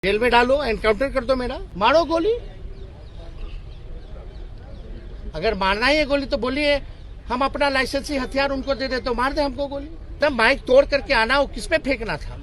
Jail में डालो, encounter कर दो मेरा, मारो गोली। अगर मारना ही है गोली तो बोलिए, हम अपना लाइसेंसी हथियार उनको दे दे तो मार दे हमको गोली। तब माइक तोड़ करके आना, वो किस पे फेंकना था?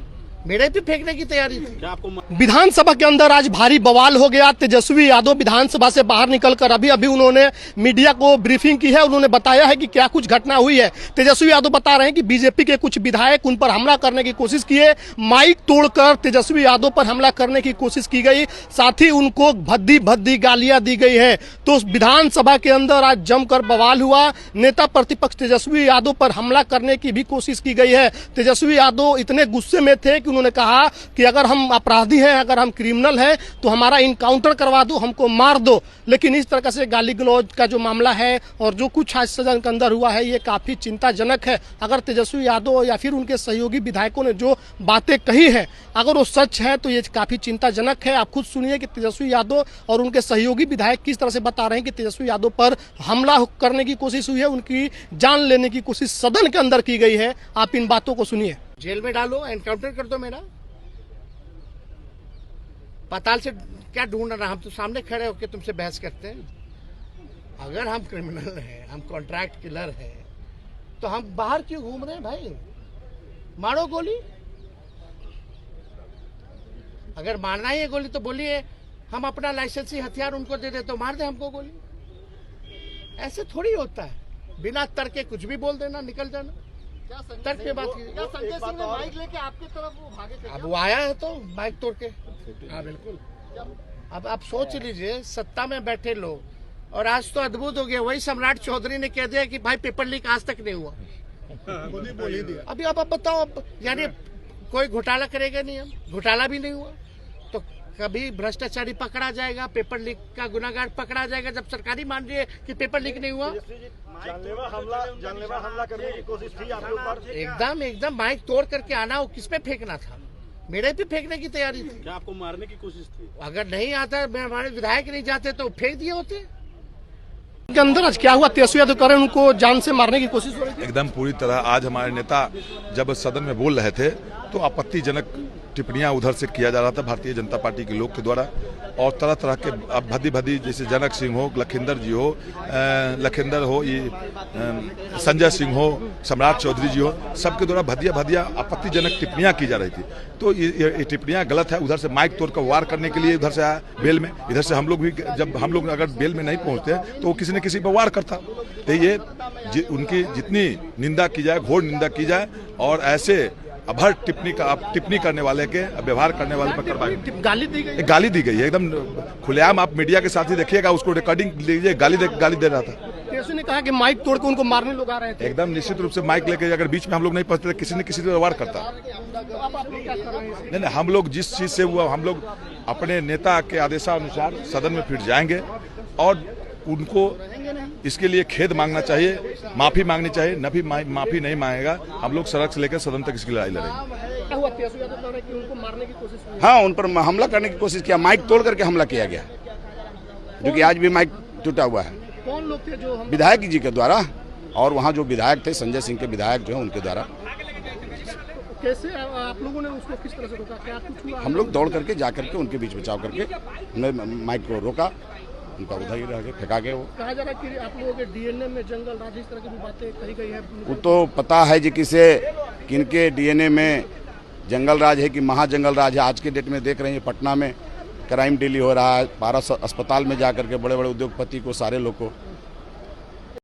मेरे पे फेंकने की तैयारी थी। विधानसभा के अंदर आज भारी बवाल हो गया। तेजस्वी यादव विधानसभा से बाहर निकलकर अभी उन्होंने मीडिया को ब्रीफिंग की है। उन्होंने बताया है कि क्या कुछ घटना हुई है। तेजस्वी यादव बता रहे हैं कि बीजेपी के कुछ विधायक उन पर हमला करने की कोशिश किए, माइक तोड़कर तेजस्वी यादव पर हमला करने की कोशिश की गई, साथ ही उनको भद्दी भद्दी गालियां दी गई है। तो विधानसभा के अंदर आज जमकर बवाल हुआ। नेता प्रतिपक्ष तेजस्वी यादव पर हमला करने की भी कोशिश की गई है। तेजस्वी यादव इतने गुस्से में थे कि उन्होंने कहा कि अगर हम अपराधी हैं, अगर हम क्रिमिनल हैं तो हमारा इनकाउंटर करवा दो, हमको मार दो। लेकिन इस तरह से गाली गलौज का जो मामला है और जो कुछ आज सदन के अंदर हुआ है, ये काफी चिंताजनक है। अगर तेजस्वी यादव या फिर उनके सहयोगी विधायकों ने जो बातें कही है, अगर वो सच है तो ये काफी चिंताजनक है। आप खुद सुनिए कि तेजस्वी यादव और उनके सहयोगी विधायक किस तरह से बता रहे हैं कि तेजस्वी यादव पर हमला करने की कोशिश हुई है, उनकी जान लेने की कोशिश सदन के अंदर की गई है। आप इन बातों को सुनिए। जेल में डालो, एनकाउंटर कर दो मेरा। पाताल से क्या ढूंढ रहा? हम तो सामने खड़े होकर तुमसे बहस करते हैं। अगर हम क्रिमिनल हैं, हम कॉन्ट्रैक्ट किलर हैं, तो हम बाहर क्यों घूम रहे हैं भाई? मारो गोली। अगर मारना ही है गोली तो बोलिए, हम अपना लाइसेंसी हथियार उनको दे दे तो मार दे हमको गोली। ऐसे थोड़ी होता है, बिना तर्क के कुछ भी बोल देना, निकल जाना। तर्क के बात क्या संजय सिंह ने माइक लेके आपकी तरफ वो भागे थे? अब वो आया है तो माइक तोड़ के। हाँ बिल्कुल। अब आप सोच लीजिए, सत्ता में बैठे लोग, और आज तो अद्भुत हो गया। वही सम्राट चौधरी ने कह दिया कि भाई पेपर लीक आज तक नहीं हुआ। बोल ही दिया। अभी अब आप बताओ, यानी कोई घोटाला करेगा नहीं, हम घोटाला भी नहीं हुआ तो कभी भ्रष्टाचारी पकड़ा जाएगा, पेपर लीक का गुनाहगार पकड़ा जाएगा जब सरकारी मान रही है कि पेपर लीक नहीं हुआ। जानलेवा हमला करने की कोशिश थी आपके ऊपर। एकदम माइक तोड़ करके आना, वो किस पे फेंकना था? मेरे पे फेंकने की तैयारी थी। क्या आपको मारने की कोशिश थी? अगर नहीं आता, हमारे विधायक नहीं जाते तो फेंक दिए होते। के अंदर आज क्या हुआ? तेजस्वी यादव करें उनको जान से मारने की कोशिश हो रही थी। एकदम पूरी तरह आज हमारे नेता जब सदन में बोल रहे थे तो आपत्तिजनक टिप्पणियां उधर से किया जा रहा था भारतीय जनता पार्टी के लोग के द्वारा, और तरह तरह के अब भद्दी जैसे जनक सिंह हो, लखिंदर जी हो, लखिंदर हो, ये संजय सिंह हो, सम्राट चौधरी जी हो, सबके द्वारा भद्दिया आपत्तिजनक टिप्पणियां की जा रही थी। तो ये टिप्पणियां गलत है। उधर से माइक तोड़कर वार करने के लिए उधर से आया बेल में, इधर से हम लोग भी, जब हम लोग अगर बेल में नहीं पहुंचते तो वो किसी न किसी पर वार करता। तो ये उनकी जितनी निंदा की जाए, घोर निंदा की जाए, और ऐसे अभर टिप्पणी करने वाले के, व्यवहार करने वाले पर कार्रवाई। गाली दी गई है एकदम खुलेआम। आप मीडिया के साथ ही देखिएगा, उसको रिकॉर्डिंग लीजिए। गाली दे रहा था। तेजस्वी ने कहा कि माइक तोड़ के उनको मारने लोग आ रहे थे। एकदम निश्चित रूप से माइक लेके अगर बीच में हम लोग नहीं पहुंचते किसी न किसी वार करता। नहीं, हम लोग जिस चीज से हुआ, हम लोग अपने नेता के आदेशानुसार सदन में फिर जाएंगे और उनको इसके लिए खेद मांगना चाहिए, माफी मांगनी चाहिए। माफी नहीं मांगेगा, हम लोग सड़क से लेकर सदन तक इसकी लड़ाई लड़ेंगे। उनको मारने की कोशिश हुई। हाँ, उन पर हमला करने की कोशिश किया, माइक तोड़ करके हमला किया गया, जो कि आज भी माइक टूटा हुआ है। कौन लोग थे जो? विधायक जी के द्वारा, और वहाँ जो विधायक थे, संजय सिंह के विधायक जो है, उनके द्वारा। कैसे आप लोगों ने उसको किस तरह से रोका? क्या कुछ हुआ? हम लोग दौड़ करके जा करके उनके बीच बचाव करके हमने माइक को रोका, उनका उधर ही रह गए, फेंका गए। वो कहा जा रहा है कि आप लोगों के डीएनए में जंगल राज, इस तरह की भी बातें कही गई है। वो तो पता है जी किनके डीएनए में जंगल राज है कि महाजंगल राज है। आज के डेट में देख रहे हैं पटना में क्राइम डेली हो रहा है। 12 अस्पताल में जा करके बड़े बड़े उद्योगपति को, सारे लोग को